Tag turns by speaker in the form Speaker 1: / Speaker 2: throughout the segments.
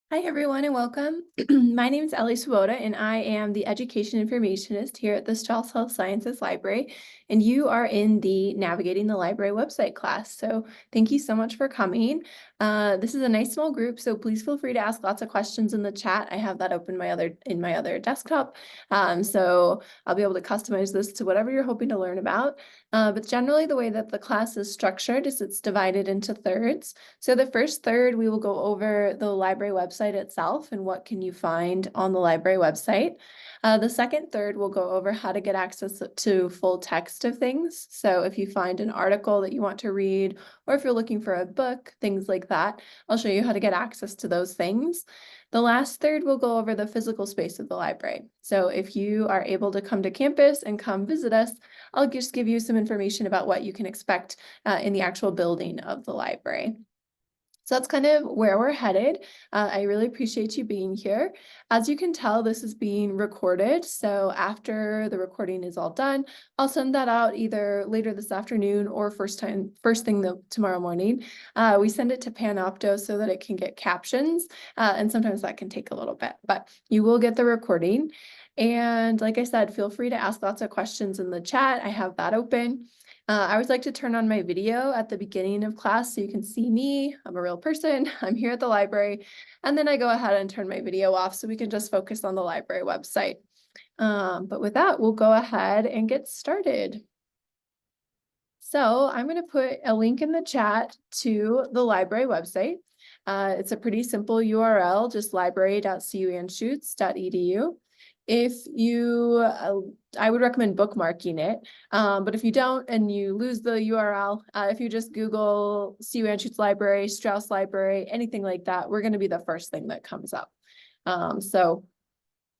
Speaker 1: Hi, everyone, and welcome. My name is Ellie Swoboda, and I am the Education Informationist here at the Strauss Health Sciences Library, and you are in the Navigating the Library website class. So thank you so much for coming. This is a nice small group, so please feel free to ask lots of questions in the chat. I have that open in my other desktop, so I'll be able to customize this to whatever you're hoping to learn about. But generally, the way that the class is structured is it's divided into thirds. So the first third, we will go over the library website itself and what can you find on the library website. The second third, we'll go over how to get access to full text of things. So if you find an article that you want to read, or if you're looking for a book, things like that, I'll show you how to get access to those things. The last third will go over the physical space of the library. So if you are able to come to campus and come visit us, I'll just give you some information about what you can expect in the actual building of the library. So that's kind of where we're headed. I really appreciate you being here. As you can tell, this is being recorded. So after the recording is all done, I'll send that out either later this afternoon or first thing tomorrow morning. We send it to Panopto so that it can get captions, and sometimes that can take a little bit, but you will get the recording. And like I said, feel free to ask lots of questions in the chat. I have that open. I always like to turn on my video at the beginning of class so you can see me. I'm a real person. I'm here at the library. And then I go ahead and turn my video off so we can just focus on the library website. But with that, we'll go ahead and get started. So I'm going to put a link in the chat to the library website. It's a pretty simple URL, just library.cuanschutz.edu. If you, I would recommend bookmarking it, but if you don't and you lose the URL, if you just Google CU Anschutz Library, Strauss Library, anything like that, we're going to be the first thing that comes up. So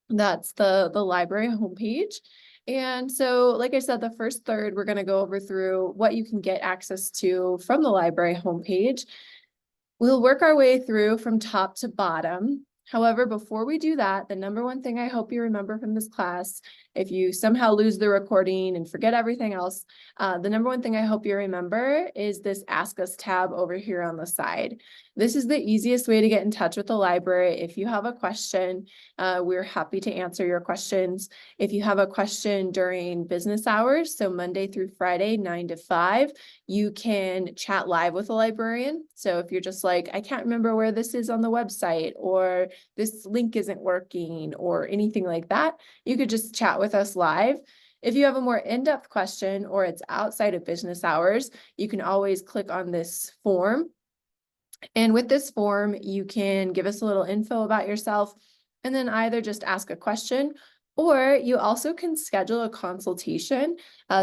Speaker 1: that's the library homepage. And so, like I said, the first third, we're going to go over through what you can get access to from the library homepage. We'll work our way through from top to bottom. However, before we do that, the number one thing I hope you remember from this class, if you somehow lose the recording and forget everything else, the number one thing I hope you remember is this Ask Us tab over here on the side. This is the easiest way to get in touch with the library. If you have a question, we're happy to answer your questions. If you have a question during business hours, so Monday through Friday, 9 to 5, you can chat live with a librarian. So if you're just like, I can't remember where this is on the website, or this link isn't working, or anything like that, you could just chat with us live. If you have a more in-depth question or it's outside of business hours, you can always click on this form. And with this form, you can give us a little info about yourself and then either just ask a question, or you also can schedule a consultation.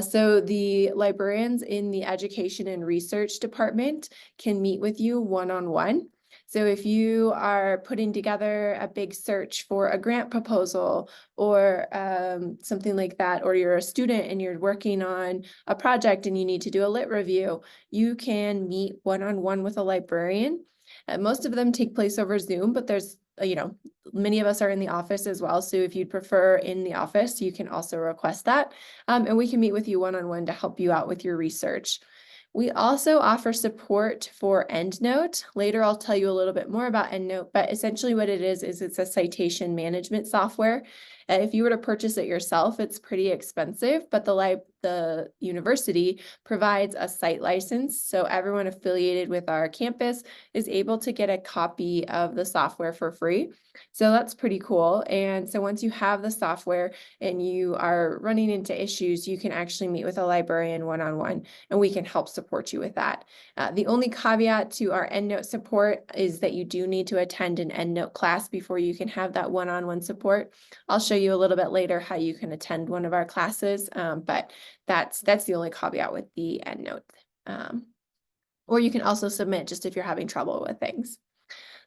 Speaker 1: So the librarians in the education and research department can meet with you one-on-one. So if you are putting together a big search for a grant proposal or something like that, or you're a student and you're working on a project and you need to do a lit review, you can meet one-on-one with a librarian. Most of them take place over Zoom, but there's, many of us are in the office as well. So if you'd prefer in the office, you can also request that. And we can meet with you one-on-one to help you out with your research. We also offer support for EndNote. Later, I'll tell you a little bit more about EndNote, but essentially what it is it's a citation management software. If you were to purchase it yourself, it's pretty expensive, but the university provides a site license. So everyone affiliated with our campus is able to get a copy of the software for free. So that's pretty cool. And so once you have the software and you are running into issues, you can actually meet with a librarian one-on-one, and we can help support you with that. The only caveat to our EndNote support is that you do need to attend an EndNote class before you can have that one-on-one support. I'll show you a little bit later how you can attend one of our classes, but that's the only caveat with the EndNote. Or you can also submit just if you're having trouble with things.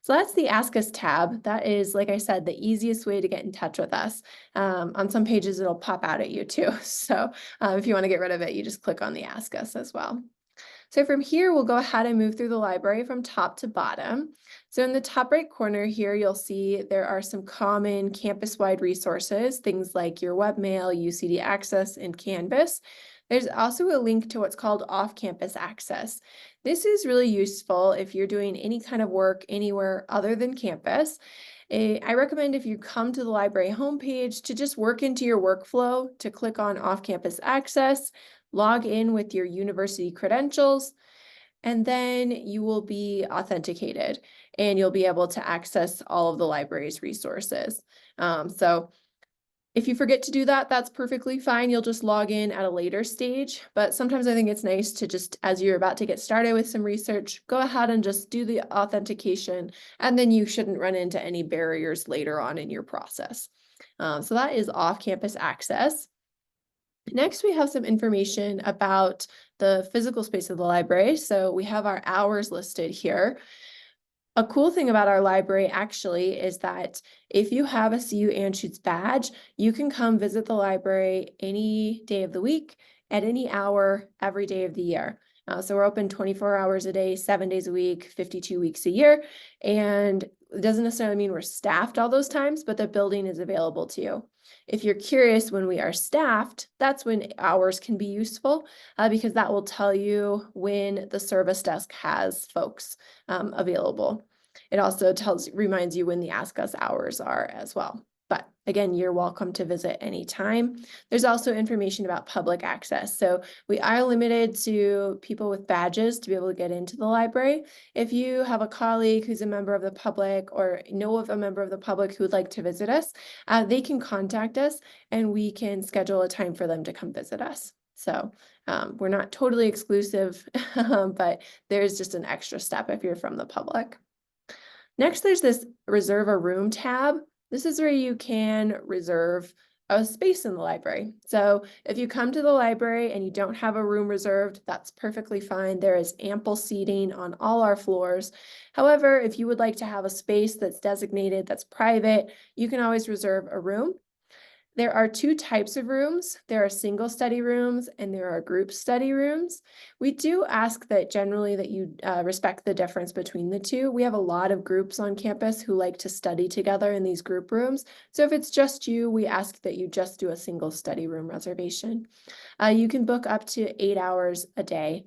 Speaker 1: So that's the Ask Us tab. That is, like I said, the easiest way to get in touch with us. On some pages, it'll pop out at you too. So if you want to get rid of it, you just click on the Ask Us as well. So from here, we'll go ahead and move through the library from top to bottom. So in the top right corner here, you'll see there are some common campus-wide resources, things like your webmail, UCD Access, and Canvas. There's also a link to what's called off-campus access. This is really useful if you're doing any kind of work anywhere other than campus. I recommend if you come to the library homepage to just work into your workflow to click on off-campus access, log in with your university credentials, and then you will be authenticated and you'll be able to access all of the library's resources. So if you forget to do that, that's perfectly fine. You'll just log in at a later stage. But sometimes I think it's nice to just, as you're about to get started with some research, go ahead and just do the authentication, and then you shouldn't run into any barriers later on in your process. So that is off-campus access. Next, we have some information about the physical space of the library. So we have our hours listed here. A cool thing about our library actually is that if you have a CU Anschutz badge, you can come visit the library any day of the week, at any hour, every day of the year. So we're open 24 hours a day, 7 days a week, 52 weeks a year. And it doesn't necessarily mean we're staffed all those times, but the building is available to you. If you're curious, when we are staffed, that's when hours can be useful because that will tell you when the service desk has folks available. It also reminds you when the Ask Us hours are as well. But again, you're welcome to visit anytime. There's also information about public access. So we are limited to people with badges to be able to get into the library. If you have a colleague who's a member of the public or know of a member of the public who would like to visit us, they can contact us and we can schedule a time for them to come visit us. So we're not totally exclusive, but there's just an extra step if you're from the public. Next, there's this reserve a room tab. This is where you can reserve a space in the library. So if you come to the library and you don't have a room reserved, that's perfectly fine. There is ample seating on all our floors. However, if you would like to have a space that's designated, that's private, you can always reserve a room. There are two types of rooms. There are single study rooms and there are group study rooms. We do ask that generally that you respect the difference between the two. We have a lot of groups on campus who like to study together in these group rooms. So if it's just you, we ask that you just do a single study room reservation. You can book up to 8 hours a day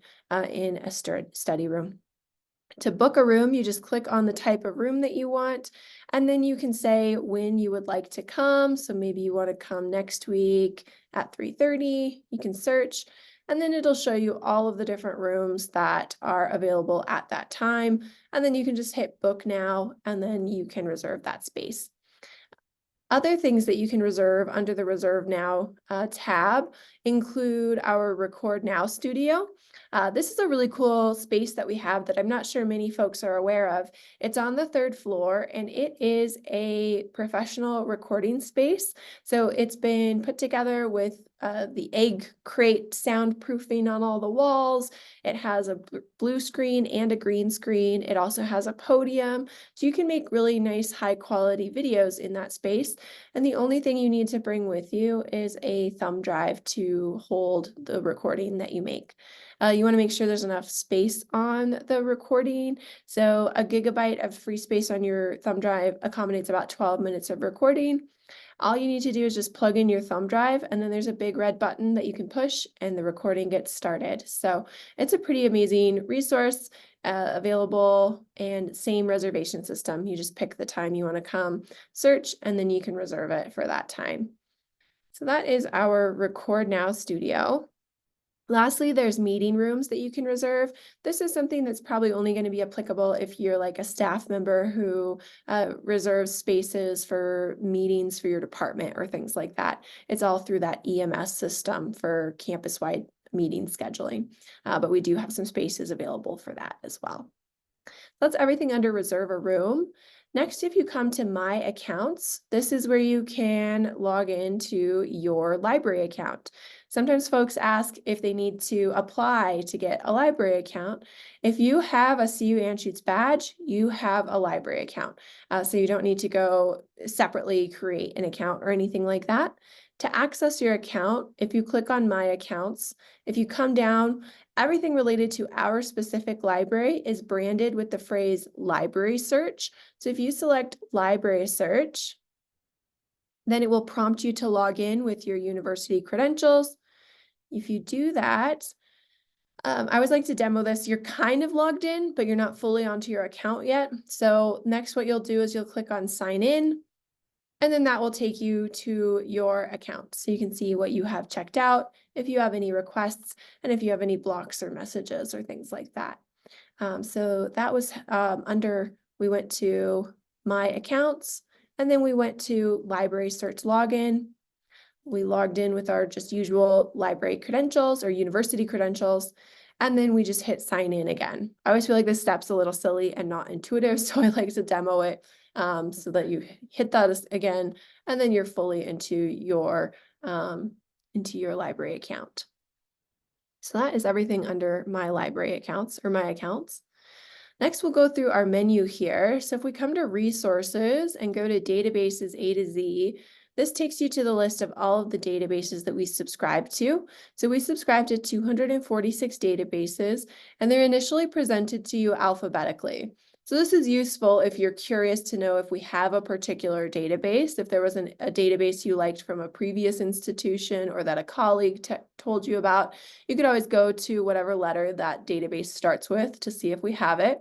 Speaker 1: in a study room. To book a room, you just click on the type of room that you want, and then you can say when you would like to come. So maybe you want to come next week at 3:30. You can search, and then it'll show you all of the different rooms that are available at that time. And then you can just hit book now, and then you can reserve that space. Other things that you can reserve under the Reserve Now tab include our Record Now studio. This is a really cool space that we have that I'm not sure many folks are aware of. It's on the 3rd floor and it is a professional recording space. So it's been put together with the egg crate soundproofing on all the walls. It has a blue screen and a green screen. It also has a podium. So you can make really nice high quality videos in that space. And the only thing you need to bring with you is a thumb drive to hold the recording that you make. You want to make sure there's enough space on the recording. So a gigabyte of free space on your thumb drive accommodates about 12 minutes of recording. All you need to do is just plug in your thumb drive and then there's a big red button that you can push and the recording gets started. So it's a pretty amazing resource available, and same reservation system. You just pick the time you want to come, search, and then you can reserve it for that time. So that is our Record Now studio. Lastly, there's meeting rooms that you can reserve. This is something that's probably only going to be applicable if you're like a staff member who reserves spaces for meetings for your department or things like that. It's all through that EMS system for campus-wide meeting scheduling, but we do have some spaces available for that as well. That's everything under Reserve a Room. Next, if you come to My Accounts, this is where you can log into your library account. Sometimes folks ask if they need to apply to get a library account. If you have a CU Anschutz badge, you have a library account. So you don't need to go separately create an account or anything like that. To access your account, if you click on My Accounts, if you come down, everything related to our specific library is branded with the phrase library search. So if you select library search, then it will prompt you to log in with your university credentials. if you do that, I always like to demo this. You're kind of logged in, but you're not fully onto your account yet. So next, what you'll do is you'll click on sign in, and then that will take you to your account. So you can see what you have checked out, if you have any requests, and if you have any blocks or messages or things like that. So that was under, we went to my accounts, and then we went to library search login. We logged in with our just usual library credentials or university credentials, and then we just hit sign in again. I always feel like this step's a little silly and not intuitive, so I like to demo it so that you hit that again, and then you're fully into your library account. So that is everything under my library accounts or my accounts. Next, we'll go through our menu here. So if we come to resources and go to databases A to Z, this takes you to the list of all of the databases that we subscribe to. So we subscribe to 246 databases, and they're initially presented to you alphabetically. So this is useful if you're curious to know if we have a particular database, if there was a database you liked from a previous institution or that a colleague told you about, you could always go to whatever letter that database starts with to see if we have it.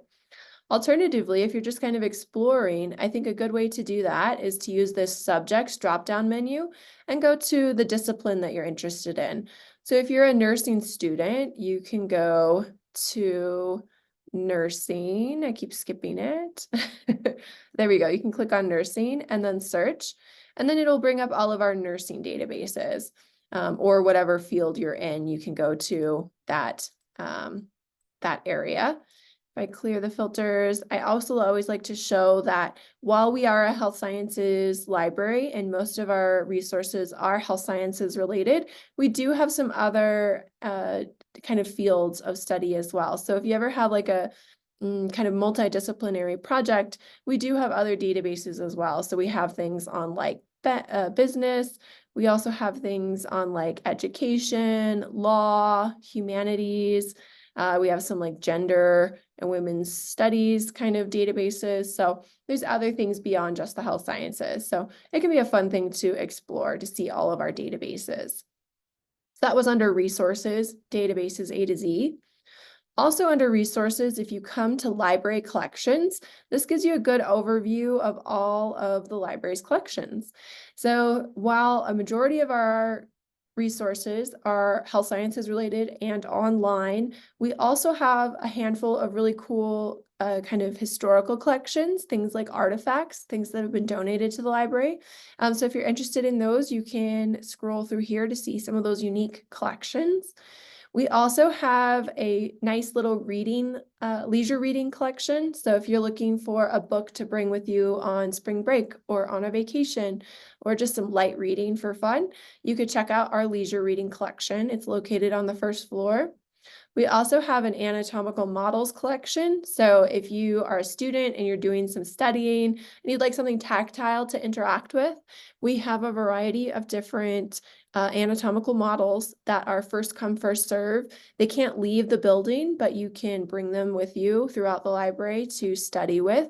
Speaker 1: Alternatively, if you're just kind of exploring, I think a good way to do that is to use this subjects drop-down menu and go to the discipline that you're interested in. So if you're a nursing student, you can go to nursing. I keep skipping it. There we go. You can click on nursing and then search, and then it'll bring up all of our nursing databases, or whatever field you're in, you can go to that, that area. If I clear the filters, I also always like to show that while we are a health sciences library and most of our resources are health sciences related, we do have some other kind of fields of study as well. So if you ever have like a kind of multidisciplinary project, we do have other databases as well. So we have things on like business. We also have things on like education, law, humanities. We have some like gender and women's studies kind of databases. So there's other things beyond just the health sciences. So it can be a fun thing to explore to see all of our databases. So that was under resources, databases A to Z. Also under resources, if you come to library collections, this gives you a good overview of all of the library's collections. So while a majority of our resources are health sciences related and online, we also have a handful of really cool kind of historical collections, things like artifacts, things that have been donated to the library. So if you're interested in those, you can scroll through here to see some of those unique collections. We also have a nice little reading, leisure reading collection. So if you're looking for a book to bring with you on spring break or on a vacation, or just some light reading for fun, you could check out our leisure reading collection. It's located on the first floor. We also have an anatomical models collection. So if you are a student and you're doing some studying and you'd like something tactile to interact with, we have a variety of different anatomical models that are first come, first serve. They can't leave the building, but you can bring them with you throughout the library to study with.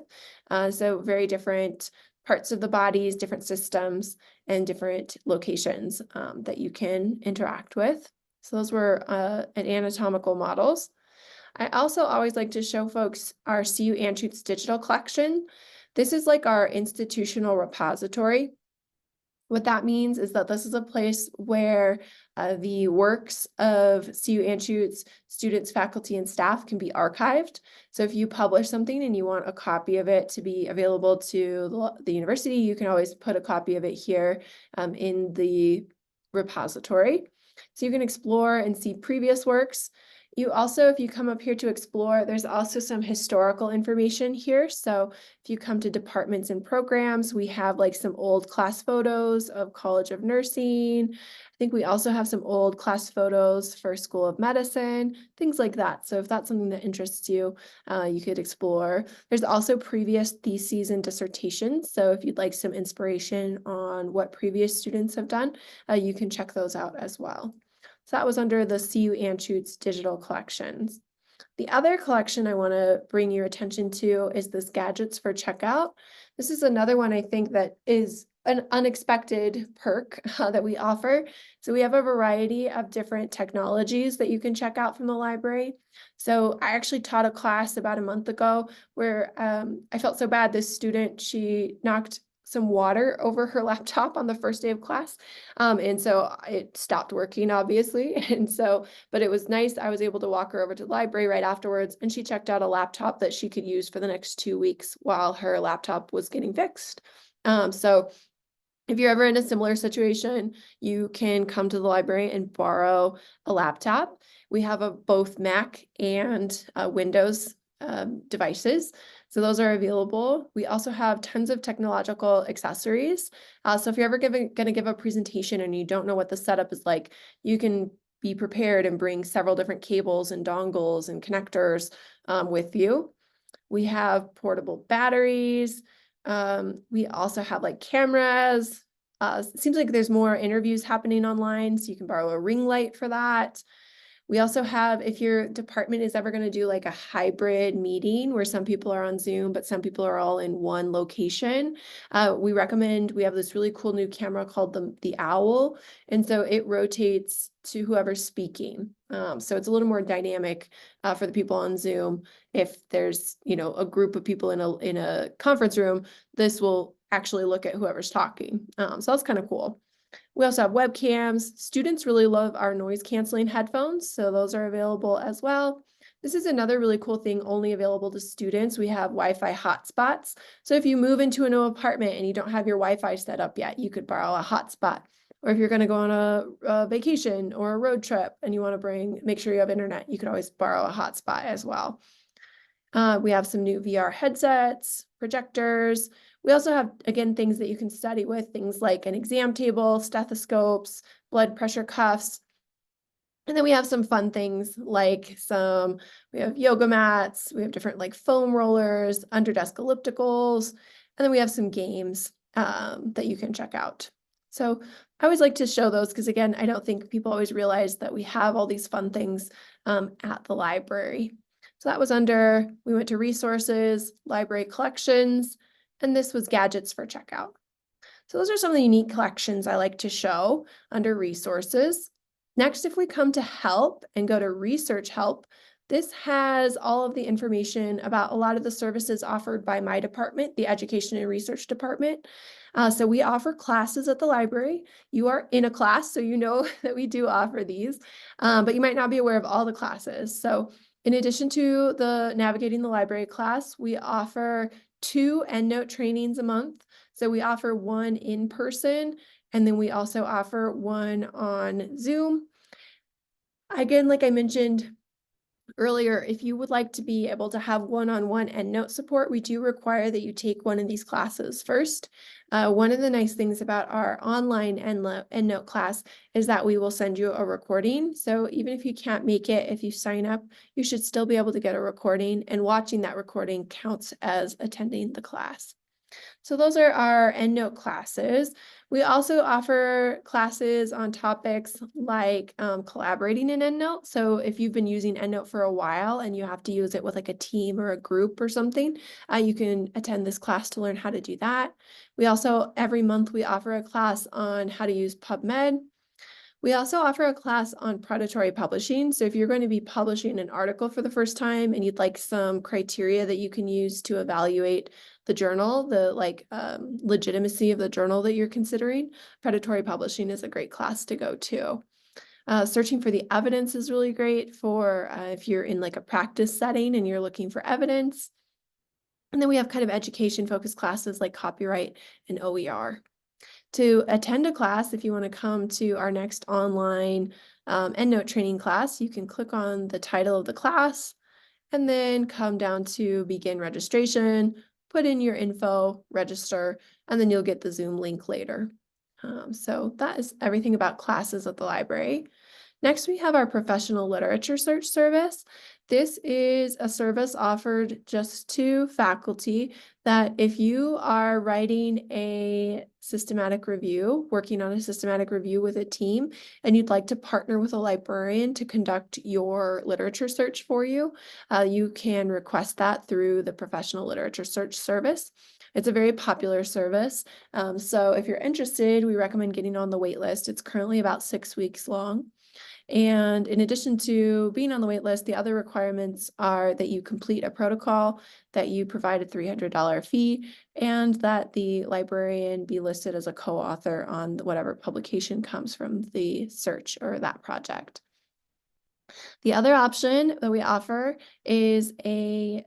Speaker 1: So very different parts of the bodies, different systems, and different locations that you can interact with. So those were anatomical models. I also always like to show folks our CU Anschutz digital collection. This is like our institutional repository. What that means is that this is a place where the works of CU Anschutz students, faculty, and staff can be archived. So if you publish something and you want a copy of it to be available to the university, you can always put a copy of it here in the repository. So you can explore and see previous works. You also, if you come up here to explore, there's also some historical information here. So if you come to departments and programs, we have like some old class photos of College of Nursing. I think we also have some old class photos for School of Medicine, things like that. So if that's something that interests you, you could explore. There's also previous theses and dissertations. So if you'd like some inspiration on what previous students have done, you can check those out as well. So that was under the CU Anschutz digital collections. The other collection I want to bring your attention to is this Gadgets for Checkout. This is another one I think that is an unexpected perk that we offer. So we have a variety of different technologies that you can check out from the library. So I actually taught a class about a month ago where I felt so bad. This student, she knocked some water over her laptop on the first day of class. And so it stopped working, obviously. And so, but it was nice. I was able to walk her over to the library right afterwards, and she checked out a laptop that she could use for the next 2 weeks while her laptop was getting fixed. So if you're ever in a similar situation, you can come to the library and borrow a laptop. We have both Mac and Windows devices. So those are available. We also have tons of technological accessories. So if you're ever going to give a presentation and you don't know what the setup is like, you can be prepared and bring several different cables and dongles and connectors with you. We have portable batteries. We also have like cameras. It seems like there's more interviews happening online, so you can borrow a ring light for that. We also have, if your department is ever going to do like a hybrid meeting where some people are on Zoom, but some people are all in one location, we recommend, we have this really cool new camera called the Owl. And so it rotates to whoever's speaking. So it's a little more dynamic for the people on Zoom. If there's, a group of people in a conference room, this will actually look at whoever's talking. So that's kind of cool. We also have webcams. Students really love our noise canceling headphones, so those are available as well. This is another really cool thing only available to students. We have Wi-Fi hotspots. So if you move into a new apartment and you don't have your Wi-Fi set up yet, you could borrow a hotspot. Or if you're going to go on a vacation or a road trip and you want to make sure you have internet, you could always borrow a hotspot as well. We have some new VR headsets, projectors. We also have, again, things that you can study with, things like an exam table, stethoscopes, blood pressure cuffs. And then we have some fun things like we have yoga mats, we have different like foam rollers, under desk ellipticals, and then we have some games that you can check out. So I always like to show those because, again, I don't think people always realize that we have all these fun things at the library. So that was we went to resources, library collections, and this was gadgets for checkout. So those are some of the unique collections I like to show under resources. Next, if we come to help and go to research help, this has all of the information about a lot of the services offered by my department, the Education and Research Department. So we offer classes at the library. You are in a class, so you know that we do offer these, but you might not be aware of all the classes. So in addition to the Navigating the Library class, we offer 2 EndNote trainings a month. So we offer one in person, and then we also offer one on Zoom. Again, like I mentioned earlier, if you would like to be able to have one-on-one EndNote support, we do require that you take one of these classes first. One of the nice things about our online EndNote class is that we will send you a recording. So even if you can't make it, if you sign up, you should still be able to get a recording, and watching that recording counts as attending the class. So those are our EndNote classes. We also offer classes on topics like collaborating in EndNote. So if you've been using EndNote for a while and you have to use it with like a team or a group or something, you can attend this class to learn how to do that. We also, every month, we offer a class on how to use PubMed. We also offer a class on predatory publishing. So if you're going to be publishing an article for the first time and you'd like some criteria that you can use to evaluate the journal, the legitimacy of the journal that you're considering, predatory publishing is a great class to go to. Searching for the evidence is really great for if you're in like a practice setting and you're looking for evidence. And then we have kind of education-focused classes like copyright and OER. To attend a class, if you want to come to our next online EndNote training class, you can click on the title of the class and then come down to begin registration, put in your info, register, and then you'll get the Zoom link later. So that is everything about classes at the library. Next, we have our professional literature search service. This is a service offered just to faculty that if you are writing a systematic review, working on a systematic review with a team, and you'd like to partner with a librarian to conduct your literature search for you, you can request that through the professional literature search service. It's a very popular service. So if you're interested, we recommend getting on the wait list. It's currently about 6 weeks long. And in addition to being on the wait list, the other requirements are that you complete a protocol, that you provide a $300 fee, and that the librarian be listed as a co-author on whatever publication comes from the search or that project. The other option that we offer is a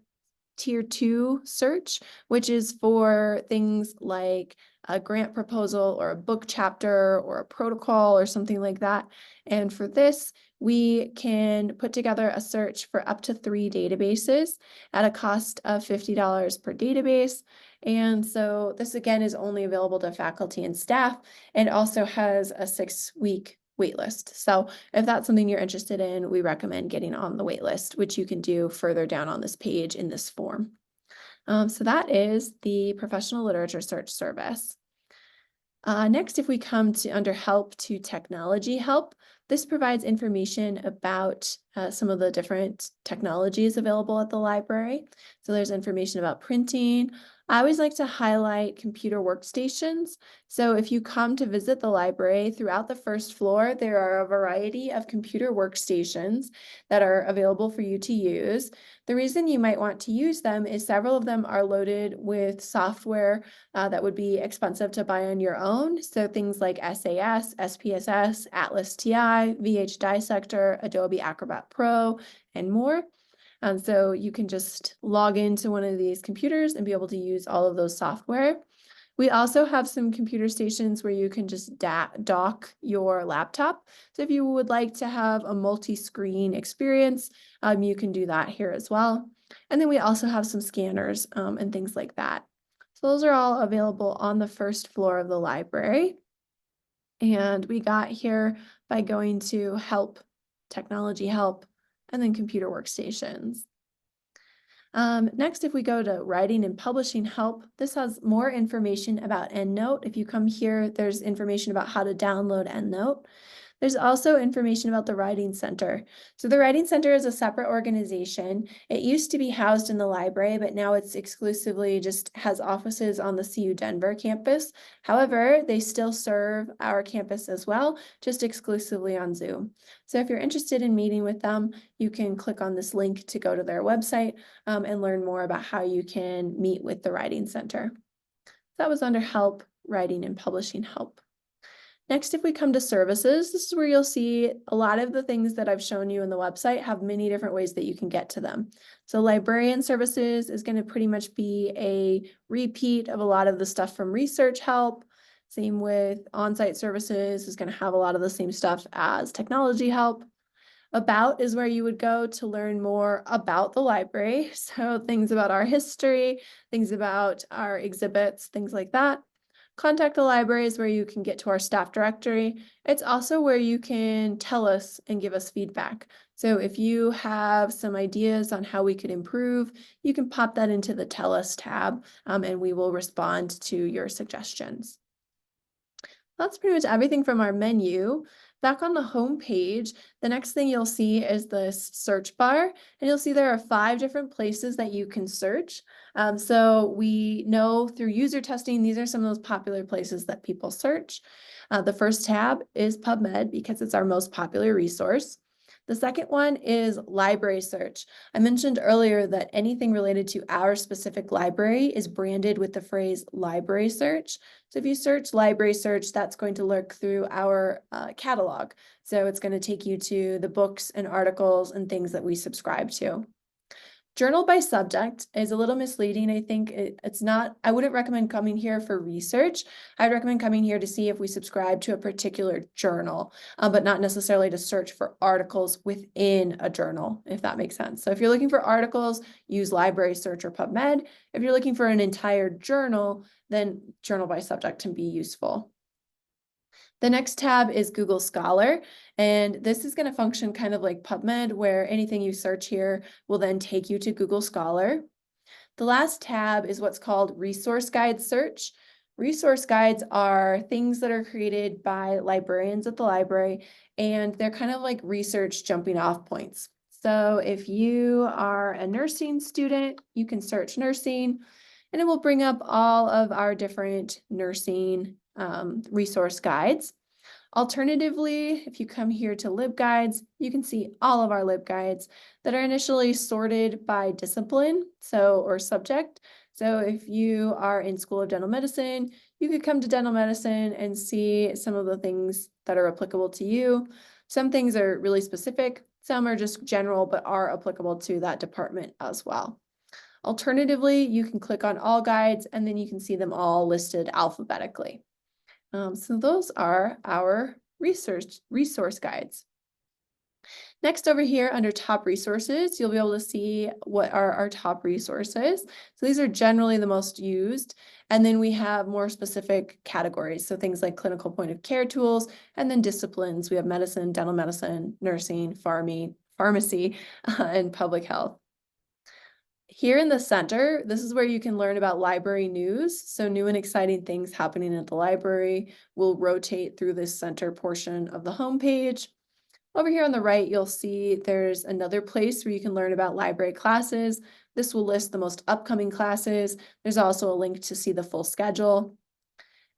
Speaker 1: Tier 2 search, which is for things like a grant proposal or a book chapter or a protocol or something like that. And for this, we can put together a search for up to 3 databases at a cost of $50 per database. And so this again is only available to faculty and staff, and also has a 6-week waitlist. So if that's something you're interested in, we recommend getting on the waitlist, which you can do further down on this page in this form. So that is the Professional Literature Search Service. Next, if we come to under help to technology help, this provides information about some of the different technologies available at the library. So there's information about printing. I always like to highlight computer workstations. So if you come to visit the library, throughout the first floor, there are a variety of computer workstations that are available for you to use. The reason you might want to use them is several of them are loaded with software that would be expensive to buy on your own. So things like SAS, SPSS, Atlas TI, VH Dissector, Adobe Acrobat Pro, and more. So you can just log into one of these computers and be able to use all of those software. We also have some computer stations where you can just dock your laptop. So if you would like to have a multi-screen experience, you can do that here as well. And then we also have some scanners and things like that. So those are all available on the first floor of the library. And we got here by going to help, technology help, and then computer workstations. Next, if we go to writing and publishing help, this has more information about EndNote. If you come here, there's information about how to download EndNote. There's also information about the Writing Center. So the Writing Center is a separate organization. It used to be housed in the library, but now it's exclusively just has offices on the CU Denver campus. However, they still serve our campus as well, just exclusively on Zoom. So if you're interested in meeting with them, you can click on this link to go to their website and learn more about how you can meet with the Writing Center. That was under help, writing and publishing help. Next, if we come to services, this is where you'll see a lot of the things that I've shown you in the website have many different ways that you can get to them. So librarian services is going to pretty much be a repeat of a lot of the stuff from research help. Same with on-site services is going to have a lot of the same stuff as technology help. About is where you would go to learn more about the library. So things about our history, things about our exhibits, things like that. Contact the library is where you can get to our staff directory. It's also where you can tell us and give us feedback. So if you have some ideas on how we could improve, you can pop that into the Tell Us tab, and we will respond to your suggestions. That's pretty much everything from our menu. Back on the home page, the next thing you'll see is this search bar, and you'll see there are 5 different places that you can search. So we know through user testing, these are some of those popular places that people search. The first tab is PubMed because it's our most popular resource. The second one is library search. I mentioned earlier that anything related to our specific library is branded with the phrase library search. So if you search library search, that's going to look through our catalog. So it's going to take you to the books and articles and things that we subscribe to. Journal by subject is a little misleading. I think it's not, I wouldn't recommend coming here for research. I'd recommend coming here to see if we subscribe to a particular journal, but not necessarily to search for articles within a journal, if that makes sense. So if you're looking for articles, use library search or PubMed. If you're looking for an entire journal, then journal by subject can be useful. The next tab is Google Scholar, and this is going to function kind of like PubMed, where anything you search here will then take you to Google Scholar. The last tab is what's called Resource Guide Search. Resource guides are things that are created by librarians at the library, and they're kind of like research jumping off points. So if you are a nursing student, you can search nursing. and it will bring up all of our different nursing resource guides. Alternatively, if you come here to LibGuides, you can see all of our LibGuides that are initially sorted by discipline, or subject. So if you are in School of Dental Medicine, you could come to dental medicine and see some of the things that are applicable to you. Some things are really specific, some are just general, but are applicable to that department as well. Alternatively, you can click on all guides and then you can see them all listed alphabetically. So those are our resource guides. Next, over here under top resources, you'll be able to see what are our top resources. So these are generally the most used. And then we have more specific categories. So things like clinical point of care tools, and then disciplines. We have medicine, dental medicine, nursing, pharmacy, and public health. Here in the center, this is where you can learn about library news. So new and exciting things happening at the library will rotate through this center portion of the homepage. Over here on the right, you'll see there's another place where you can learn about library classes. This will list the most upcoming classes. There's also a link to see the full schedule.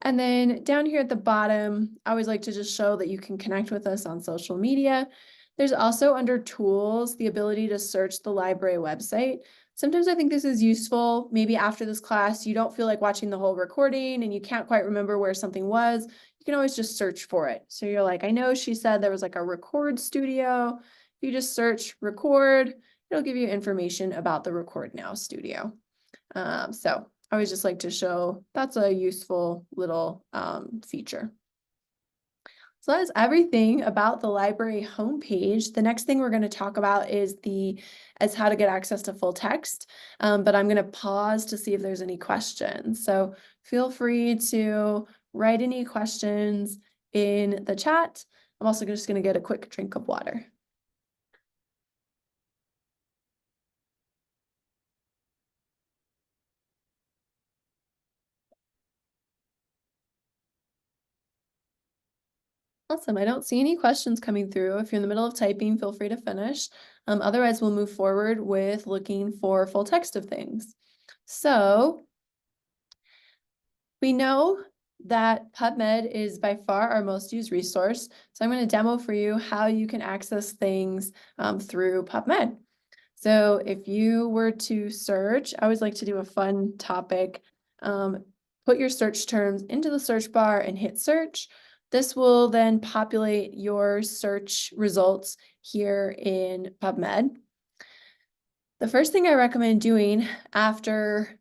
Speaker 1: And then down here at the bottom, I always like to just show that you can connect with us on social media. There's also under tools, the ability to search the library website. Sometimes I think this is useful. Maybe after this class, you don't feel like watching the whole recording and you can't quite remember where something was. You can always just search for it. So you're like, I know she said there was like a record studio. If you just search record, it'll give you information about the Record Now studio. So I always just like to show that's a useful little feature. So that is everything about the library homepage. The next thing we're going to talk about is how to get access to full text. But I'm going to pause to see if there's any questions. So feel free to write any questions in the chat. I'm also just going to get a quick drink of water. Awesome. I don't see any questions coming through. If you're in the middle of typing, feel free to finish. Otherwise, we'll move forward with looking for full text of things. So we know that PubMed is by far our most used resource. So I'm going to demo for you how you can access things through PubMed. So if you were to search, I always like to do a fun topic. Put your search terms into the search bar and hit search. This will then populate your search results here in PubMed. The first thing I recommend doing after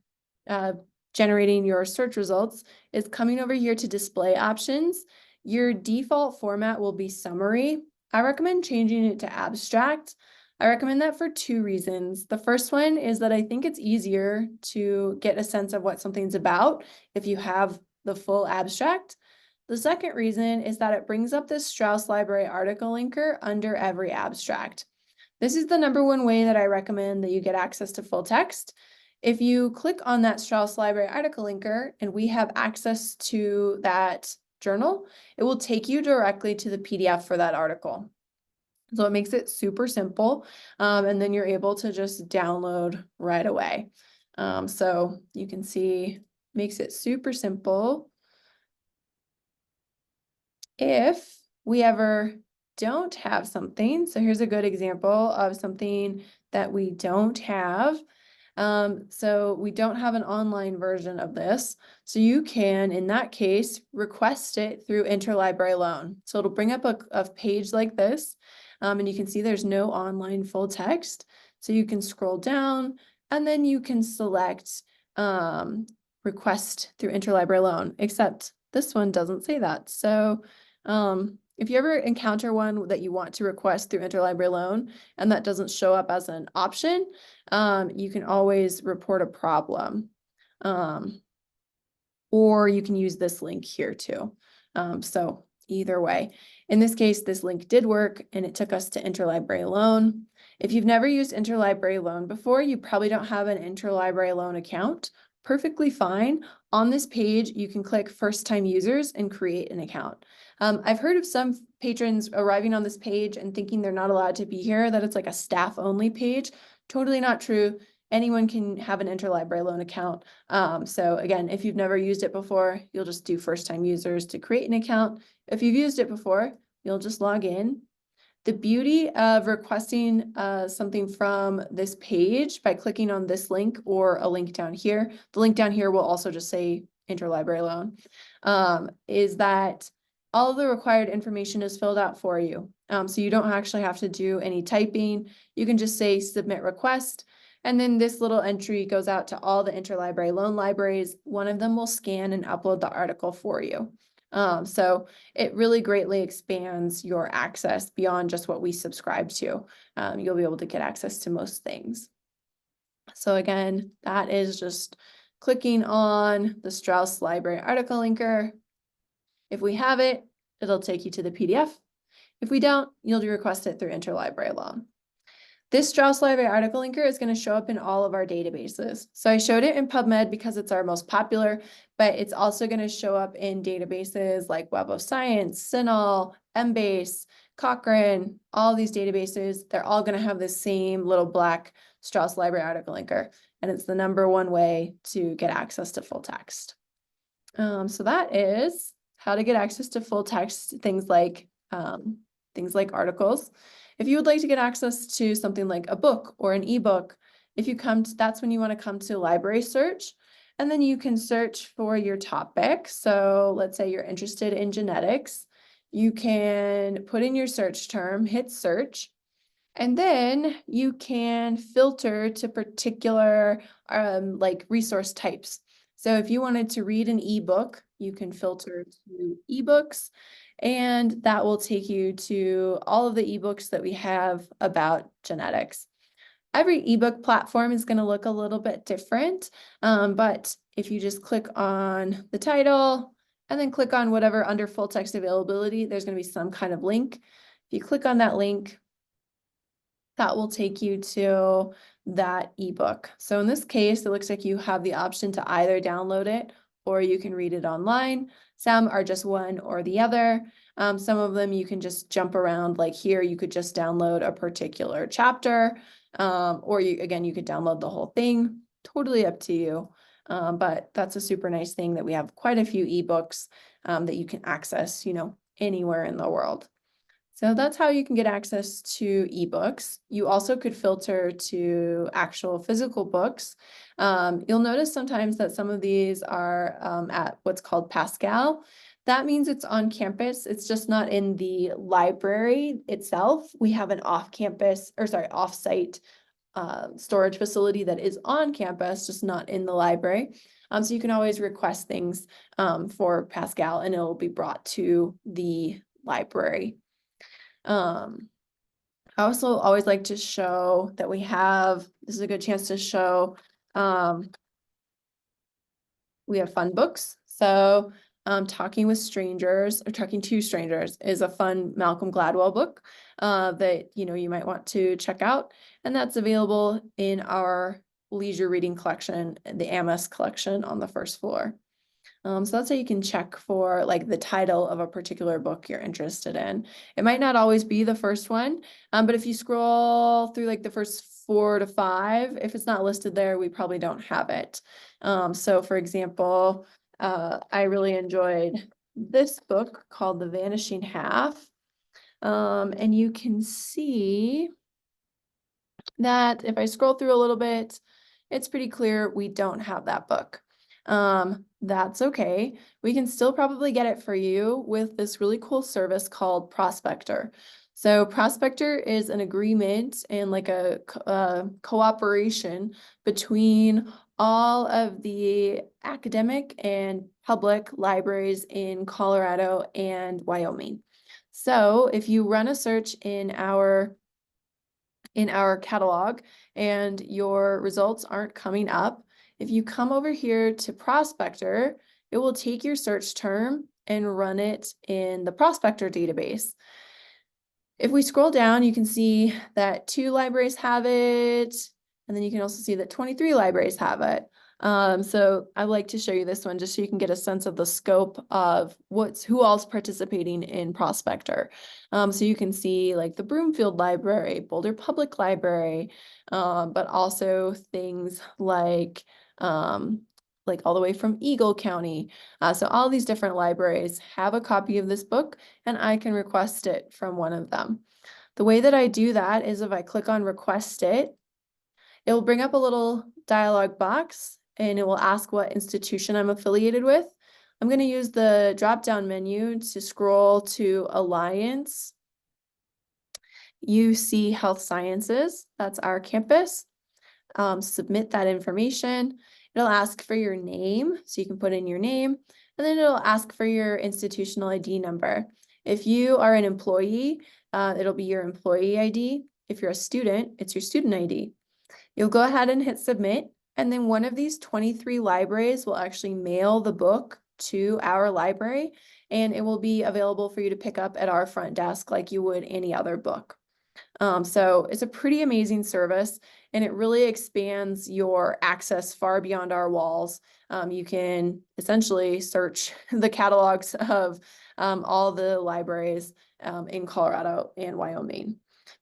Speaker 1: generating your search results is coming over here to display options. Your default format will be summary. I recommend changing it to abstract. I recommend that for two reasons. The first one is that I think it's easier to get a sense of what something's about if you have the full abstract. The second reason is that it brings up this Strauss Library article linker under every abstract. This is the #1 way that I recommend that you get access to full text. If you click on that Strauss Library article linker and we have access to that journal, it will take you directly to the PDF for that article. So it makes it super simple, and then you're able to just download right away. So you can see, makes it super simple. If we ever don't have something, so here's a good example of something that we don't have. So we don't have an online version of this. So you can, in that case, request it through interlibrary loan. So it'll bring up a page like this, and you can see there's no online full text. So you can scroll down and then you can select request through interlibrary loan, except this one doesn't say that. So if you ever encounter one that you want to request through interlibrary loan and that doesn't show up as an option, you can always report a problem. Or you can use this link here too. So either way, in this case, this link did work and it took us to interlibrary loan. If you've never used interlibrary loan before, you probably don't have an interlibrary loan account. Perfectly fine. On this page, you can click first time users and create an account. I've heard of some patrons arriving on this page and thinking they're not allowed to be here, that it's like a staff only page. Totally not true. anyone can have an interlibrary loan account. So again, if you've never used it before, you'll just do first time users to create an account. If you've used it before, you'll just log in. The beauty of requesting something from this page by clicking on this link or a link down here, the link down here will also just say interlibrary loan, is that all of the required information is filled out for you. So you don't actually have to do any typing. You can just say submit request. And then this little entry goes out to all the interlibrary loan libraries. One of them will scan and upload the article for you. So it really greatly expands your access beyond just what we subscribe to. You'll be able to get access to most things. So again, that is just clicking on the Strauss Library article linker. If we have it, it'll take you to the PDF. If we don't, you'll request it through interlibrary loan. This Strauss Library article linker is going to show up in all of our databases. So I showed it in PubMed because it's our most popular, but it's also going to show up in databases like Web of Science, CINAHL, Embase, Cochrane, all these databases. They're all going to have the same little black Strauss Library article linker, and it's the #1 way to get access to full text. So that is how to get access to full text, things like articles. If you would like to get access to something like a book or an ebook, if you come to, that's when you want to come to library search, and then you can search for your topic. So let's say you're interested in genetics. You can put in your search term, hit search, and then you can filter to particular like resource types. So if you wanted to read an ebook, you can filter to ebooks, and that will take you to all of the ebooks that we have about genetics. Every ebook platform is going to look a little bit different, but if you just click on the title and then click on whatever under full text availability, there's going to be some kind of link. If you click on that link, that will take you to that ebook. So in this case, it looks like you have the option to either download it or you can read it online. Some are just one or the other. Some of them you can just jump around, like here, you could just download a particular chapter, or you could download the whole thing, totally up to you. But that's a super nice thing that we have quite a few ebooks that you can access, anywhere in the world. So that's how you can get access to ebooks. You also could filter to actual physical books. You'll notice sometimes that some of these are at what's called Pascal. That means it's on campus. It's just not in the library itself. We have an off-site storage facility that is on campus, just not in the library. So you can always request things for Pascal and it will be brought to the library. I also always like to show that this is a good chance to show, we have fun books. So Talking to Strangers is a fun Malcolm Gladwell book that, you might want to check out. And that's available in our leisure reading collection, the Amos collection on the first floor. So that's how you can check for like the title of a particular book you're interested in. It might not always be the first one, but if you scroll through like the first 4 to 5, if it's not listed there, we probably don't have it. So for example, I really enjoyed this book called The Vanishing Half. And you can see that if I scroll through a little bit, it's pretty clear we don't have that book. That's okay. We can still probably get it for you with this really cool service called Prospector. So Prospector is an agreement and like a cooperation between all of the academic and public libraries in Colorado and Wyoming. So if you run a search in our catalog and your results aren't coming up, if you come over here to Prospector, it will take your search term and run it in the Prospector database. If we scroll down, you can see that 2 libraries have it, and then you can also see that 23 libraries have it. So I like to show you this one just so you can get a sense of the scope of who all's participating in Prospector. So you can see like the Broomfield Library, Boulder Public Library, but also things like all the way from Eagle County. So all these different libraries have a copy of this book, and I can request it from one of them. The way that I do that is if I click on request it, it will bring up a little dialog box and it will ask what institution I'm affiliated with. I'm going to use the drop-down menu to scroll to Alliance UC Health Sciences. That's our campus. Submit that information. It'll ask for your name, so you can put in your name, and then it'll ask for your institutional ID number. If you are an employee, it'll be your employee ID. If you're a student, it's your student ID. You'll go ahead and hit submit, and then one of these 23 libraries will actually mail the book to our library, and it will be available for you to pick up at our front desk like you would any other book. So it's a pretty amazing service, and it really expands your access far beyond our walls. You can essentially search the catalogs of all the libraries in Colorado and Wyoming.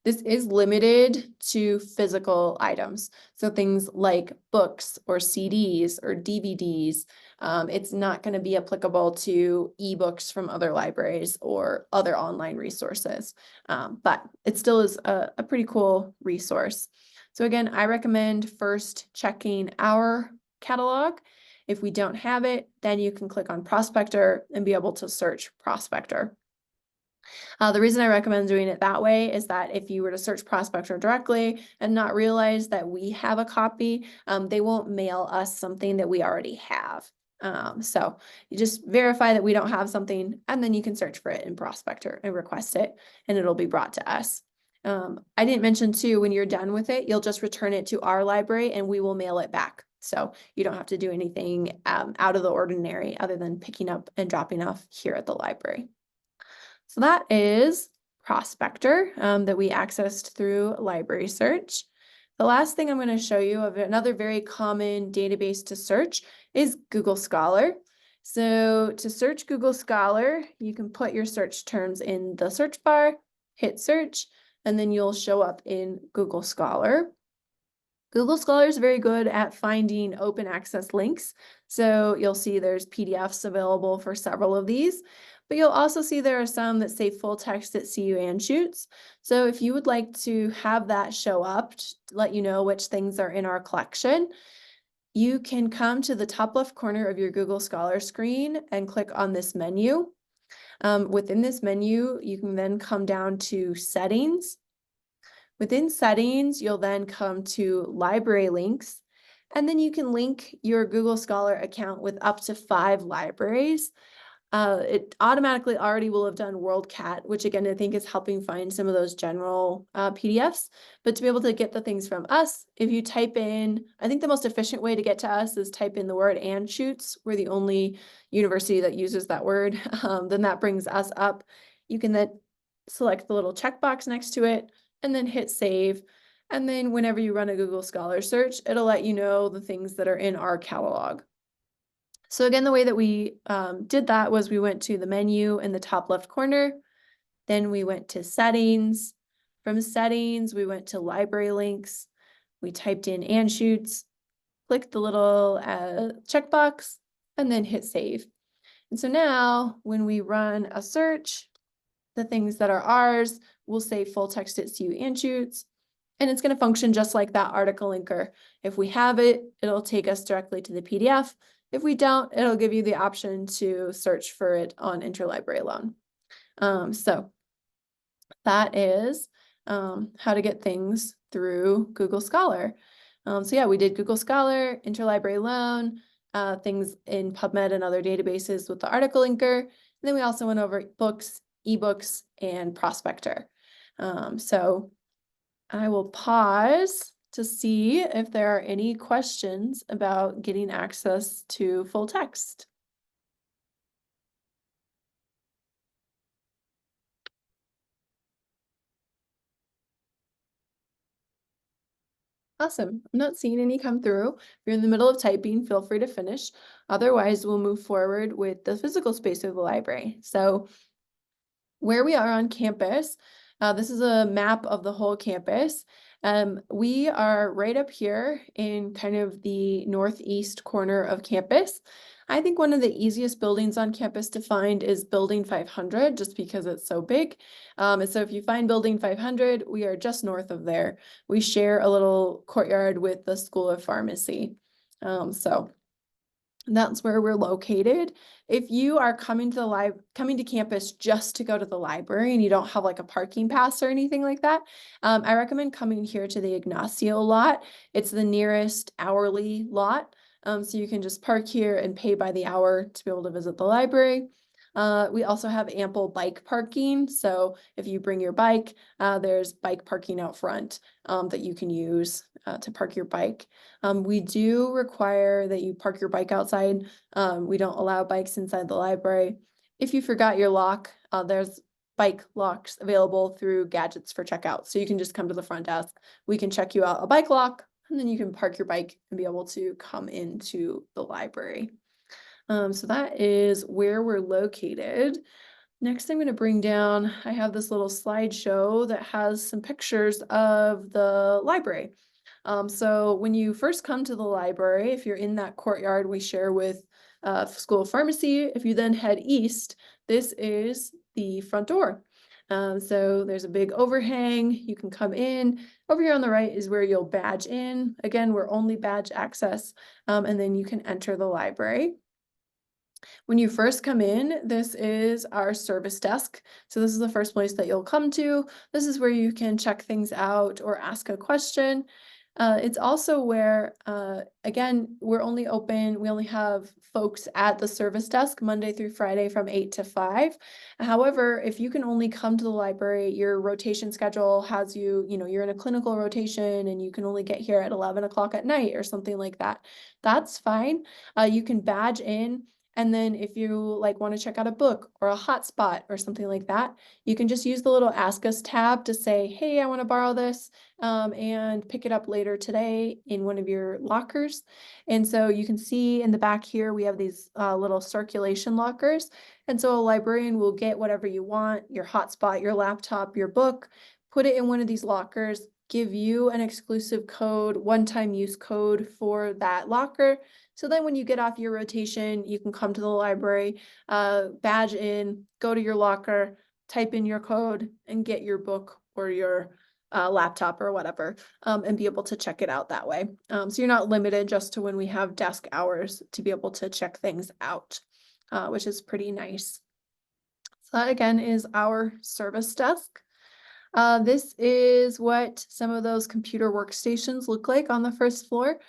Speaker 1: This is limited to physical items. So things like books or CDs or DVDs. It's not going to be applicable to ebooks from other libraries or other online resources. But it still is a pretty cool resource. So again, I recommend first checking our catalog. If we don't have it, then you can click on Prospector and be able to search Prospector. The reason I recommend doing it that way is that if you were to search Prospector directly and not realize that we have a copy, they won't mail us something that we already have. So you just verify that we don't have something, and then you can search for it in Prospector and request it, and it'll be brought to us. I didn't mention too, when you're done with it, you'll just return it to our library and we will mail it back. So you don't have to do anything out of the ordinary other than picking up and dropping off here at the library. So that is Prospector that we accessed through Library Search. The last thing I'm going to show you of another very common database to search is Google Scholar. So to search Google Scholar, you can put your search terms in the search bar, hit search, and then you'll show up in Google Scholar. Google Scholar is very good at finding open access links. So you'll see there's PDFs available for several of these, but you'll also see there are some that say full text at CU Anschutz. So if you would like to have that show up to let you know which things are in our collection, you can come to the top left corner of your Google Scholar screen and click on this menu. Within this menu, you can then come down to Settings. Within Settings, you'll then come to Library Links, and then you can link your Google Scholar account with up to 5 libraries. It automatically already will have done WorldCat, which again, I think is helping find some of those general PDFs. But to be able to get the things from us, if you type in, I think the most efficient way to get to us is type in the word Anschutz. We're the only university that uses that word. Then that brings us up. You can then select the little checkbox next to it and then hit save. And then whenever you run a Google Scholar search, it'll let you know the things that are in our catalog. So again, the way that we did that was we went to the menu in the top left corner, then we went to settings. From settings, we went to library links. We typed in Anschutz, clicked the little checkbox, and then hit save. And so now when we run a search, the things that are ours will say full text at CU Anschutz, and it's going to function just like that article linker. If we have it, it'll take us directly to the PDF. If we don't, it'll give you the option to search for it on Interlibrary Loan. So that is how to get things through Google Scholar. So yeah, we did Google Scholar, Interlibrary Loan, things in PubMed and other databases with the article linker. And then we also went over books, ebooks, and Prospector. So I will pause to see if there are any questions about getting access to full text. Awesome. I'm not seeing any come through. If you're in the middle of typing, feel free to finish. Otherwise, we'll move forward with the physical space of the library. So where we are on campus, this is a map of the whole campus. We are right up here in kind of the northeast corner of campus. I think one of the easiest buildings on campus to find is Building 500, just because it's so big. And so if you find Building 500, we are just north of there. We share a little courtyard with the School of Pharmacy. So that's where we're located. If you are coming to campus just to go to the library and you don't have like a parking pass or anything like that, I recommend coming here to the Ignacio lot. It's the nearest hourly lot. So you can just park here and pay by the hour to be able to visit the library. We also have ample bike parking. So if you bring your bike, there's bike parking out front that you can use to park your bike. We do require that you park your bike outside. We don't allow bikes inside the library. If you forgot your lock, there's bike locks available through Gadgets for Checkout. So you can just come to the front desk. We can check you out a bike lock, and then you can park your bike and be able to come into the library. So that is where we're located. Next, I'm going to bring down, I have this little slideshow that has some pictures of the library. So when you first come to the library, if you're in that courtyard we share with School of Pharmacy, if you then head east, this is the front door. So there's a big overhang, you can come in. Over here on the right is where you'll badge in. Again, we're only badge access, and then you can enter the library. When you first come in, this is our service desk. So this is the first place that you'll come to. This is where you can check things out or ask a question. It's also where, again, we only have folks at the service desk Monday through Friday from 8 to 5. However, if you can only come to the library, your rotation schedule has you're in a clinical rotation and you can only get here at 11 o'clock at night or something like that. That's fine. You can badge in. And then if you want to check out a book or a hotspot or something like that, you can just use the little Ask Us tab to say, hey, I want to borrow this, and pick it up later today in one of your lockers. And so you can see in the back here, we have these little circulation lockers. And so a librarian will get whatever you want, your hotspot, your laptop, your book, put it in one of these lockers, give you an exclusive code, one-time use code for that locker. So then when you get off your rotation, you can come to the library, badge in, go to your locker, type in your code, and get your book or your laptop or whatever, and be able to check it out that way. So you're not limited just to when we have desk hours to be able to check things out, which is pretty nice. So that again is our service desk. This is what some of those computer workstations look like on the first floor.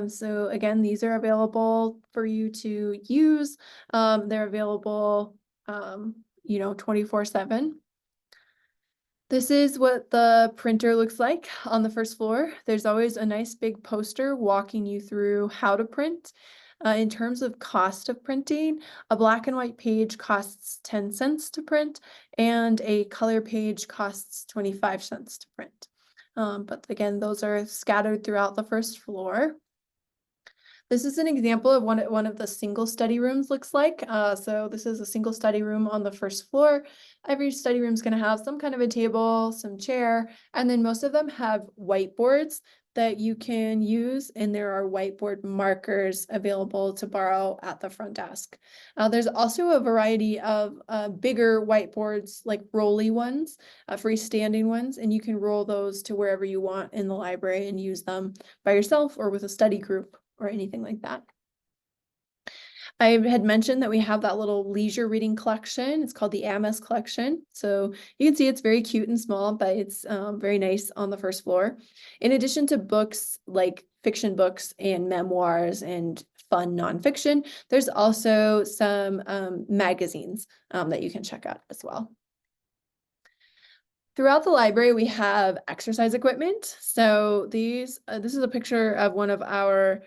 Speaker 1: So again, these are available for you to use. They're available, 24/7. This is what the printer looks like on the first floor. There's always a nice big poster walking you through how to print. In terms of cost of printing, a black and white page costs 10 cents to print, and a color page costs 25 cents to print. But again, those are scattered throughout the first floor. This is an example of one of the single study rooms looks like. So this is a single study room on the first floor. Every study room is going to have some kind of a table, some chair, and then most of them have whiteboards that you can use, and there are whiteboard markers available to borrow at the front desk. There's also a variety of bigger whiteboards, like rolly ones, freestanding ones, and you can roll those to wherever you want in the library and use them by yourself or with a study group or anything like that. I had mentioned that we have that little leisure reading collection. It's called the Amis collection. So you can see it's very cute and small, but it's very nice on the first floor. In addition to books like fiction books and memoirs and fun nonfiction, there's also some magazines that you can check out as well. Throughout the library, we have exercise equipment. So this is a picture of one of our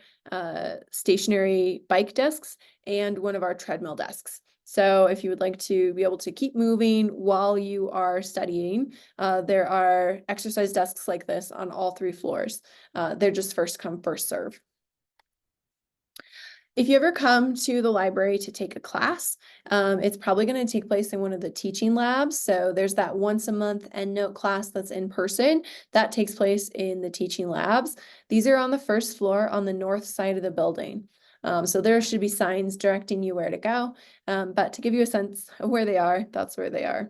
Speaker 1: stationary bike desks and one of our treadmill desks. So if you would like to be able to keep moving while you are studying, there are exercise desks like this on all 3 floors. They're just first come, first serve. If you ever come to the library to take a class, it's probably going to take place in one of the teaching labs. So there's that once a month EndNote class that's in person that takes place in the teaching labs. These are on the first floor on the north side of the building. So there should be signs directing you where to go. But to give you a sense of where they are, that's where they are.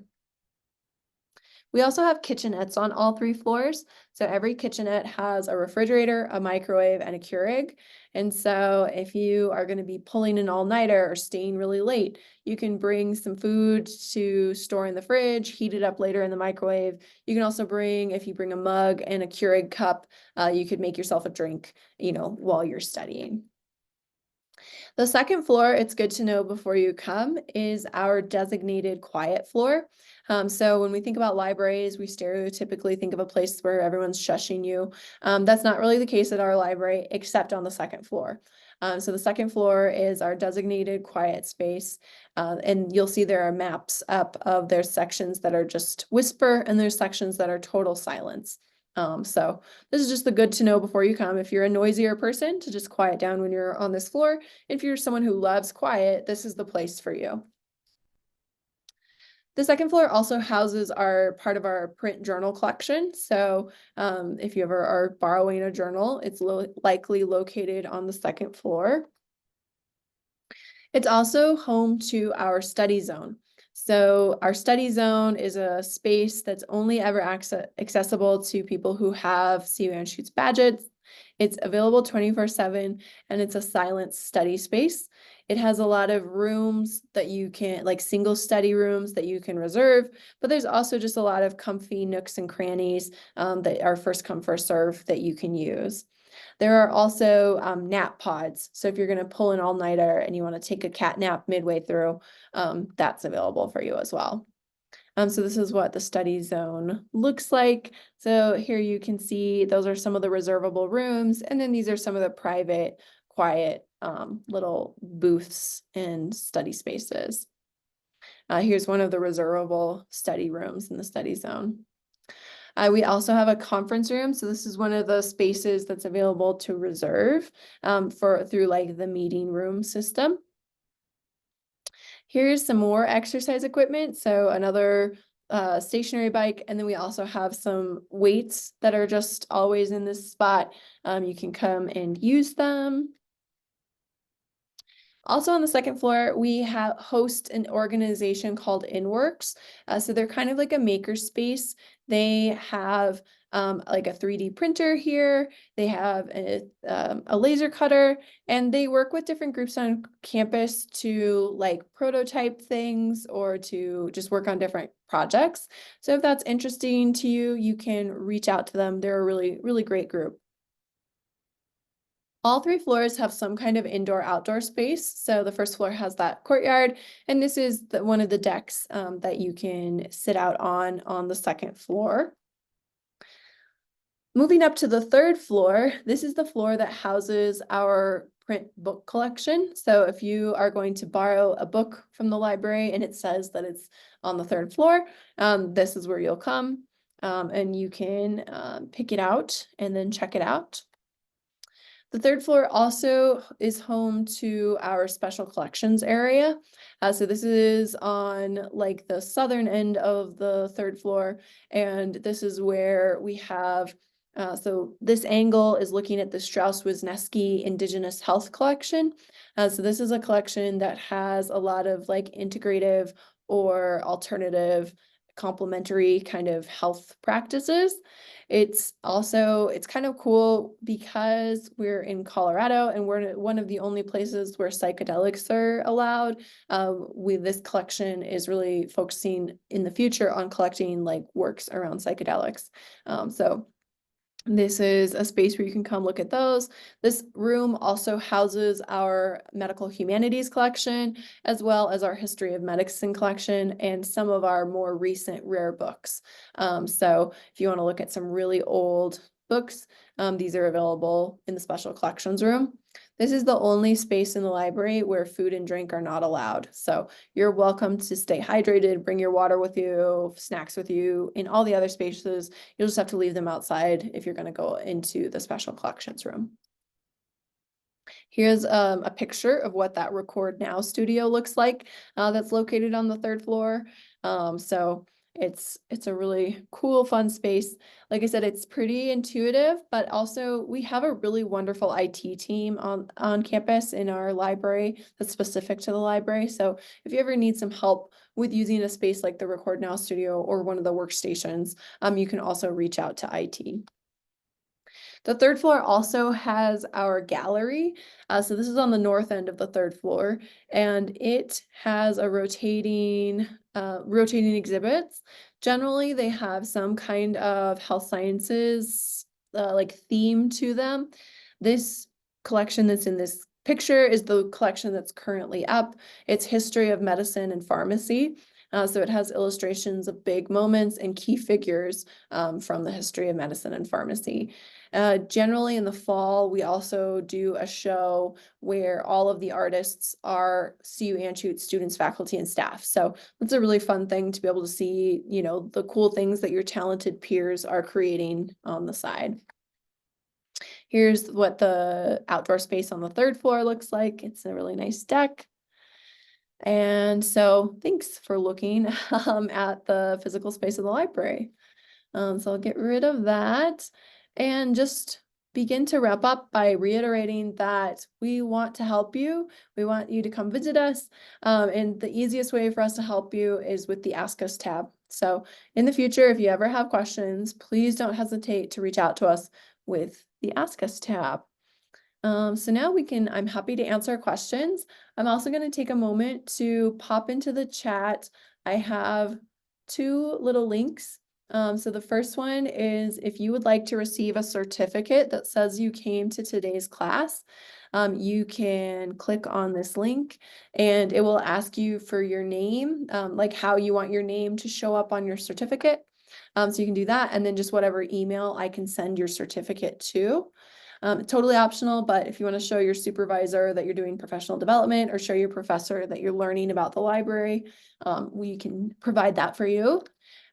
Speaker 1: We also have kitchenettes on all 3 floors. So every kitchenette has a refrigerator, a microwave, and a Keurig. And so if you are going to be pulling an all-nighter or staying really late, you can bring some food to store in the fridge, heat it up later in the microwave. You can also bring, if you bring a mug and a Keurig cup, you could make yourself a drink, while you're studying. The second floor, it's good to know before you come, is our designated quiet floor. So when we think about libraries, we stereotypically think of a place where everyone's shushing you. That's not really the case at our library, except on the second floor. So the second floor is our designated quiet space. And you'll see there are maps up of their sections that are just whisper, and there's sections that are total silence. So this is just the good to know before you come. If you're a noisier person, to just quiet down when you're on this floor. If you're someone who loves quiet, this is the place for you. The second floor also houses part of our print journal collection. So if you ever are borrowing a journal, it's likely located on the second floor. It's also home to our study zone. So our study zone is a space that's only ever accessible to people who have CU Anschutz badges. It's available 24/7, and it's a silent study space. It has a lot of rooms that you can, like single study rooms that you can reserve, but there's also just a lot of comfy nooks and crannies that are first come, first serve that you can use. There are also nap pods. So if you're going to pull an all-nighter and you want to take a cat nap midway through, that's available for you as well. So this is what the study zone looks like. So here you can see those are some of the reservable rooms, and then these are some of the private, quiet little booths and study spaces. Here's one of the reservable study rooms in the study zone. We also have a conference room. So this is one of the spaces that's available to reserve through like the meeting room system. Here's some more exercise equipment. So another stationary bike, and then we also have some weights that are just always in this spot. You can come and use them. Also on the second floor, we host an organization called InWorks. So they're kind of like a maker space. They have like a 3D printer here. They have a laser cutter, and they work with different groups on campus to like prototype things or to just work on different projects. So if that's interesting to you, you can reach out to them. They're a really, really great group. All 3 floors have some kind of indoor-outdoor space. So the first floor has that courtyard, and this is one of the decks that you can sit out on the second floor. Moving up to the third floor, this is the floor that houses our print book collection. So if you are going to borrow a book from the library and it says that it's on the third floor, this is where you'll come and you can pick it out and then check it out. The third floor also is home to our special collections area. So this is on like the southern end of the third floor. And this is where we have, so this angle is looking at the Strauss-Wisniewski Indigenous Health Collection. So this is a collection that has a lot of like integrative or alternative complementary kind of health practices. It's kind of cool because we're in Colorado and we're one of the only places where psychedelics are allowed. This collection is really focusing in the future on collecting like works around psychedelics. So this is a space where you can come look at those. This room also houses our medical humanities collection, as well as our history of medicine collection and some of our more recent rare books. So if you want to look at some really old books, these are available in the special collections room. This is the only space in the library where food and drink are not allowed. So you're welcome to stay hydrated, bring your water with you, snacks with you. In all the other spaces, you'll just have to leave them outside if you're going to go into the special collections room. Here's a picture of what that Record Now studio looks like, that's located on the 3rd floor. So it's a really cool, fun space. Like I said, it's pretty intuitive, but also we have a really wonderful IT team on campus in our library that's specific to the library. So if you ever need some help with using a space like the Record Now studio or one of the workstations, you can also reach out to IT. The 3rd floor also has our gallery. So this is on the north end of the 3rd floor, and it has a rotating exhibits. Generally, they have some kind of health sciences like theme to them. This collection that's in this picture is the collection that's currently up. It's history of medicine and pharmacy. So it has illustrations of big moments and key figures from the history of medicine and pharmacy. Generally in the fall, we also do a show where all of the artists are CU Anschutz students, faculty, and staff. So it's a really fun thing to be able to see, you know, the cool things that your talented peers are creating on the side. Here's what the outdoor space on the 3rd floor looks like. It's a really nice deck. And so thanks for looking at the physical space of the library. So I'll get rid of that and just begin to wrap up by reiterating that we want to help you. We want you to come visit us. And the easiest way for us to help you is with the Ask Us tab. So in the future, if you ever have questions, please don't hesitate to reach out to us with the Ask Us tab. So now I'm happy to answer questions. I'm also going to take a moment to pop into the chat. I have 2 little links. So the first one is if you would like to receive a certificate that says you came to today's class, you can click on this link and it will ask you for your name, like how you want your name to show up on your certificate. So you can do that, and then just whatever email I can send your certificate to. Totally optional, but if you want to show your supervisor that you're doing professional development or show your professor that you're learning about the library, we can provide that for you.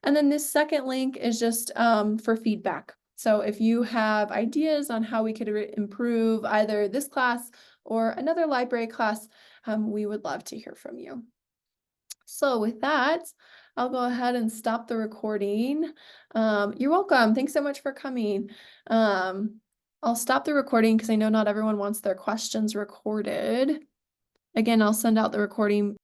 Speaker 1: And then this second link is just for feedback. So if you have ideas on how we could improve either this class or another library class, we would love to hear from you. So with that, I'll go ahead and stop the recording. You're welcome. Thanks so much for coming. I'll stop the recording because I know not everyone wants their questions recorded. Again, I'll send out the recording